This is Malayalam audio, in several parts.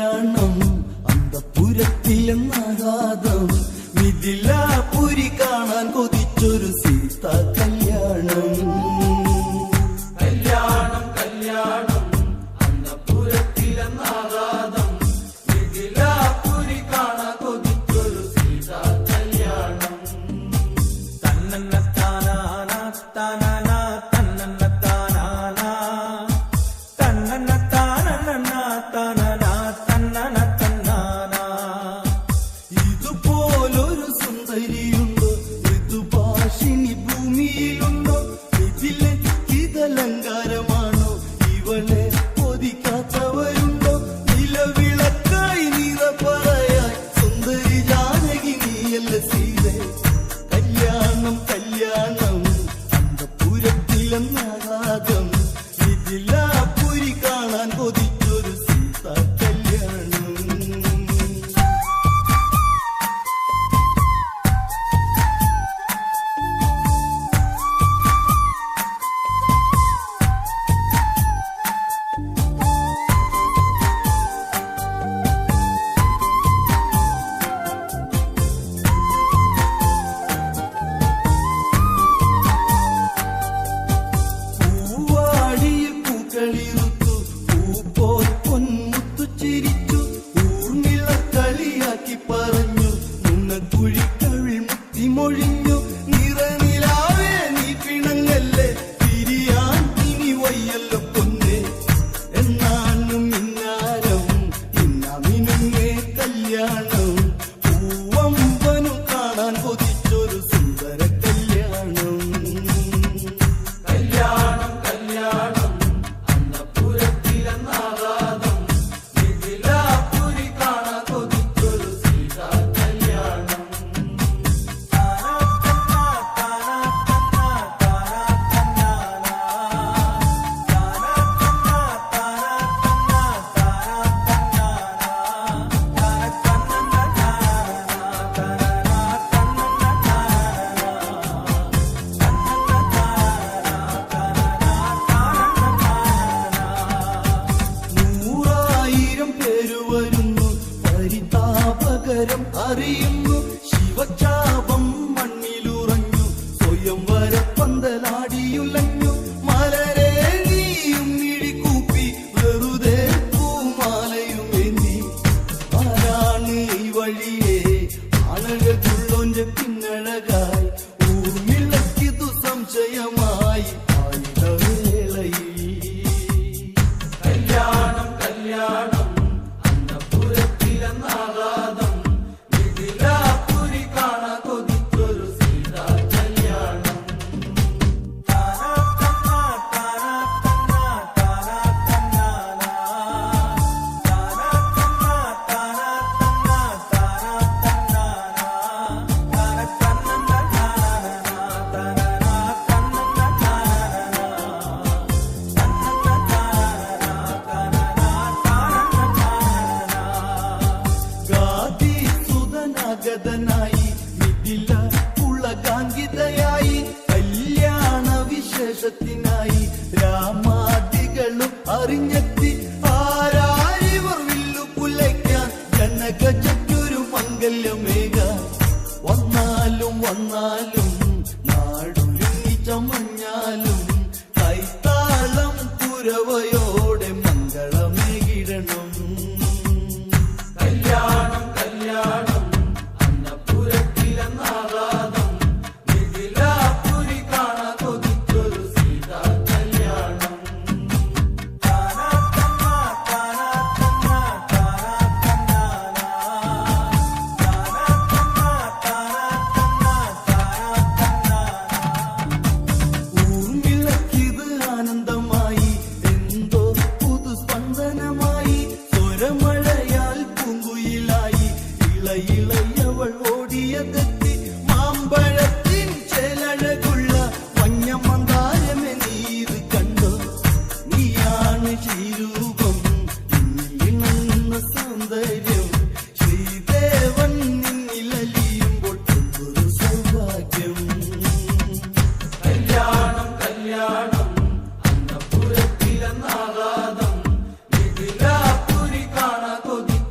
കല്യാണം അന്തപുരത്തിലെന്നാകാതം മിഥിലാപുരി കാണാൻ കൊതിച്ചൊരു സീത കല്യാണം. കല്യാണം കല്യാണം അന്തപുരത്തിലെന്നാകാതം മിഥിലാപുരി കാണാൻ കൊതിച്ചൊരു സീത കല്യാണം. തന്നന്ന താനാന താനാന തന്നന്ന താനാന തന്നന്ന താനന്ന താനന തന്നന തന്നാന. ഇതുപോലൊരു സുന്ദരിയുണ്ടോ, ഋതുഭാഷിണി ഭൂമിയിലുണ്ടോ? ഇതിലെ ഇതലങ്കാരമാണോ, ഇവളെ കൊതിക്കാത്തവരുണ്ടോ? നിലവിളക്കായി നിറ പറയാൻ സുന്ദരി ജാനകി നീയല്ല സീതേ. കല്യാണം കല്യാണം അന്തപുരത്തിലെന്നാകാതം മിഥിലാപുരി കാണാൻ കൊതിച്ചൊരു സീത കല്യാണം. പൂവാടിയിൽ പൂക്കളിറുത്തു, പൂപ്പോൽ പൊന്മുത്തു ചിരിച്ചു, ഊർമിള കളിയാക്കി പറഞ്ഞു, നുണക്കുഴിക്കവിൾ മുത്തിമൊഴിഞ്ഞു. നിറനിലാവേ നീ പിണങ്ങല്ലേ, പിരിയാൻ ഇനി വയ്യല്ലോ പൊന്നേ. എന്നാലും ഇന്നാരം ഇന്നമിനുങ്ങേ കല്യാണം, പൂവമ്പനു കാണാൻ കൊതിച്ചൊരു സുന്ദര കല്യാണം. കല്യാണം കല്യാണം അന്തപുരത്തിലെന്നാകാതം മിഥിലാപുരി കാണാൻ കൊതിച്ചൊരു സീത കല്യാണം. നൂറായിരം പേര് വരുന്നു, പരിതാപകരം അറിയുന്നു, ശിവചാപം മണ്ണിലുറഞ്ഞു, സ്വയംവര പന്തലാടിയുലഞ്ഞു. മലരെ നീയും മിഴികൂപ്പി വെറുതെ പൂമാലയും ഏന്തി. ആരാണ് ഈ വഴിയെ അഴകുള്ളോന്റെ പിന്നഴകായി, ഊർമിളക്കിതു സംശയമായി ആയുധവേളയിൽ. കല്യാണം കല്യാണം അന്തപുരത്തിലെന്നാകാതം മിഥിലാപുരി കാണാൻ കൊതിച്ചൊരു സീത കല്യാണം. ഗാദിസുതനാഗതനായി മിഥില പുളകാങ്കിതയായി, കല്യാണ വിശേഷത്തിനായി രാമാദികളും അറിഞ്ഞെത്തി. ആരാരിവർ വില്ലു പുലയ്ക്കാൻ ജനകജയ്ക്കൊരു മംഗല്യമേക. വന്നാലും വന്നാലും നാടൊരുങ്ങി ചമഞ്ഞാലും കൈത്താളം കുരവയോടെ മംഗളമേകിടണം. കല്യാണം കല്യാണം അന്തപുരത്തിലെന്നാകാതം മിഥിലാപുരി കാണാൻ കൊതിച്ചൊരു സീത കല്യാണം. ഊർമിളക്കിത് ആനന്ദമായി, എന്തോ പുതുസ്പന്ദനമായി, സ്വരമഴയാൽ പൂങ്കുയിലായി, ഇളയിളയവൾ ഓടിയതെത്തി. മാമ്പഴത്തിൻ ചേലഴകുള്ള മഞ്ഞമന്ദാരമേ നീത് കണ്ടോ, നീയാണ് ശ്രീരൂപം ഇണങ്ങുന്ന സൗന്ദര്യം. ശ്രീദേവൻ നിന്നിലലിയുമ്പോൾ എന്തൊരു സൗഭാഗ്യം. കല്യാണം കല്യാണം അന്തപുരത്തിലെന്നാകാതം മിഥിലാപുരി കാണാൻ കൊതിച്ചൊരു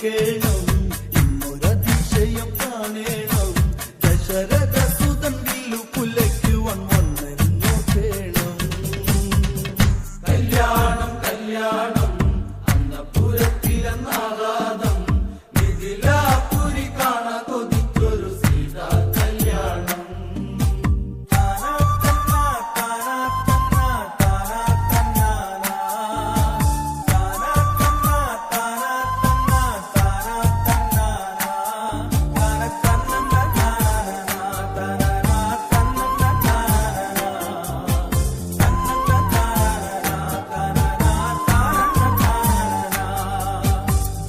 കേൾക്കണം, ഇന്നൊരതിശയം കാണേണം. ദശരഥസുതൻ വില്ലു കുലയ്ക്കുവാൻ വന്നെന്നു കേണം. കല്യാണം കല്യാണം അന്നപുരത്തിലെന്നാകാതം, മിഥിലാപുരി കാണാൻ കൊതിച്ചൊരു സീതാ കല്യാണം.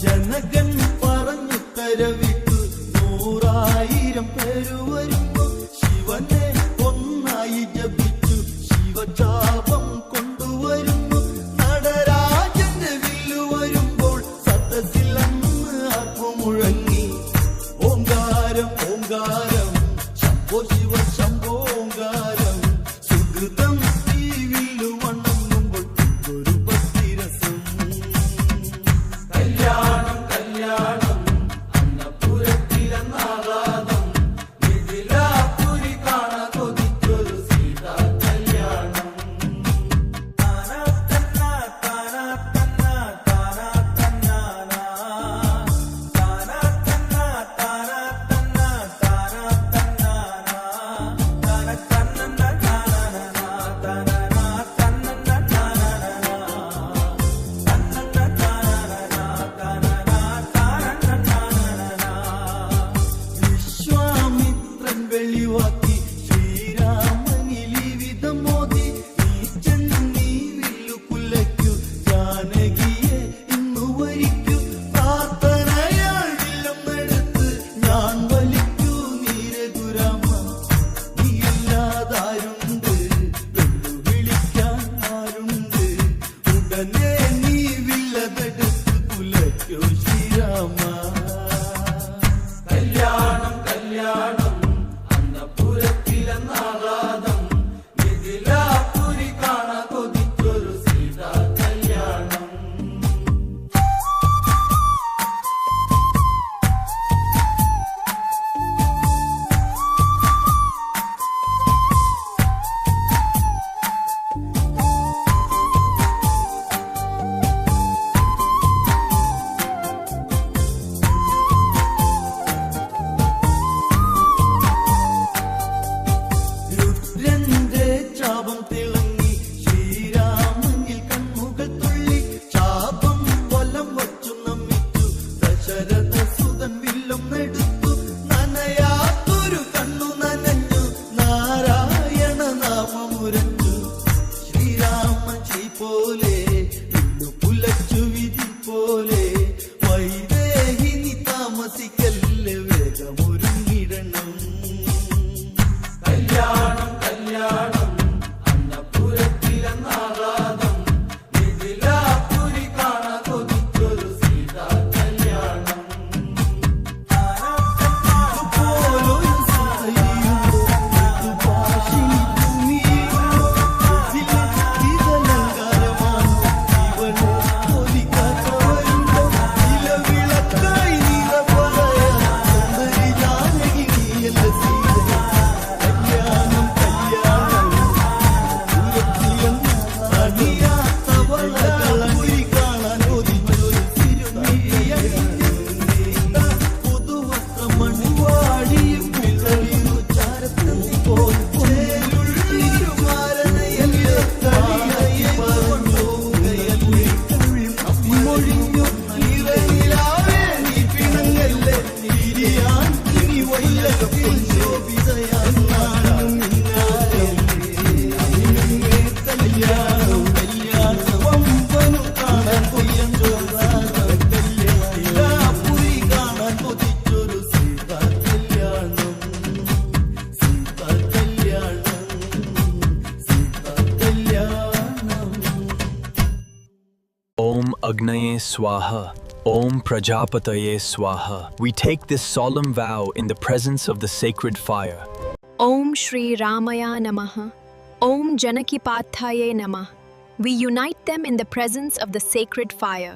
ജനകൻ പറഞ്ഞു തരവിട്ടു 100,000 പേര് വരുമ്പോ ശിവനെ ഒന്നായി ജപിച്ചു. ശിവചാപം കൊണ്ടുവരുന്നു. നടരാജന്റെ വില്ലു വരുമ്പോൾ സദസ്സിൽ അന്ന് ആർപ്പു മുഴങ്ങി. ഓങ്കാരം ഓങ്കാരം ശംഭോ ശിവ ശംഭോ ഓങ്കാരം. സുഹൃതം ഈ വില്ലു വണങ്ങുമ്പോൾ ഒരു ഭക്തിരസം. കല്യാണം കല്യാണം അന്നപുരത്തിലെന്നാകാതം, മിഥിലാപുരി കാണാൻ കൊതിച്ചൊരു സീതാ കല്യാണം. വിശ്വാമിത്രൻ വെളിവാക്കി ശ്രീരാമനിൽ ഈ വിധം മോദി. നീ ചെന്ന് നീ വില്ലു കുലയ്ക്കു, ജാനകിയെ ഇന്നു വരിക്കൂ. പ്രാർത്ഥനയാൽ വില്ലൊന്നെടുത്ത് ഞാൻ വലിക്കൂ. നീരഘുരാമ നീയില്ലാതാരുണ്ട്, വെല്ലുവിളിക്കാൻ ആരുണ്ട്? ഉടനെ നീ വില്ലതെടുത്ത് കുലയ്ക്കൂ ശ്രീരാമ. കല്യാണം കല്യാണം അന്നപുരത്തിലെന്നാകാതം, മിഥിലാപുരി കാണാൻ കൊതിച്ചൊരു സീതാ കല്യാണം. രുദ്രന്റെ ചാപം തിളങ്ങി, ശ്രീരാമനിൽ കണ്ണുകൾ തുള്ളി. ചാപം വലം വച്ചു നമിച്ചു, ദശരഥസുതൻ വില്ലും നെടുത്തു. നനയാത്തൊരു കണ്ണു നനഞ്ഞു, നാരായണ നാമമുരച്ചു. ശ്രീരാമൻ ചെയ് പോലെ വില്ലു കുലച്ചു വിധി പോലെ. വൈദേഹിനി താമസിക്കല്ലേ, വേഗമൊരുങ്ങിടണം. കല്യാണം കല്യാണം അന്നപുരത്തിലെന്നാകാതം, മിഥിലാപുരി കാണാൻ കൊതിച്ചൊരു സീതാ കല്യാണം. ഇതുപോലൊരു സീതയുണ്ടോ, ഇതുഭാഷിണി ഭൂമിയിലുണ്ടോ? ഇതിലലങ്കാരമാണോ ഇവളെ കൊതിക്കാത്തവരുണ്ടോ? ഇലവിളക്കായി നിറപറയാൻ സുന്ദരി ജാനകി നീയല്ല സീത. കല്യാണം കല്യാണം അണിയാത്തവളകളി കാണാൻ ഒതിച്ചൊരു തിരുമിഴിയണിഞ്ഞു. പുതുവസ്ത്രമണിവാടിയും പിള്ളറിയു ചാരത്തന്നി പോൽ ചേലുള്ളൊരു മാരനയല്ലേ. കളിയായി പറഞ്ഞോകയല്ലേ, മൊഴിഞ്ഞു നിറനിലാവേ നീ പിണങ്ങല്ലേ. തിരിയാൻ ഇനി വൈലകത്തിൽ ശോഭിതയാൻ നാണം നിന്നാലേ. കല്യാണം കല്യാണം വമ്പനും കാണാൻ കൊയ്യഞ്ചോറാണ്. മിഥിലാപുരി കാണാൻ കൊതിച്ചൊരു സീതാ കല്യാണം. സീതാ കല്യാണം സീതാ കല്യാണം. Om Agnaye Swaha, Om Prajapataye Swaha. We take this solemn vow in the presence of the sacred fire. Om Shri Ramaya Namaha. Om Janakipathaye Namah. We unite them in the presence of the sacred fire.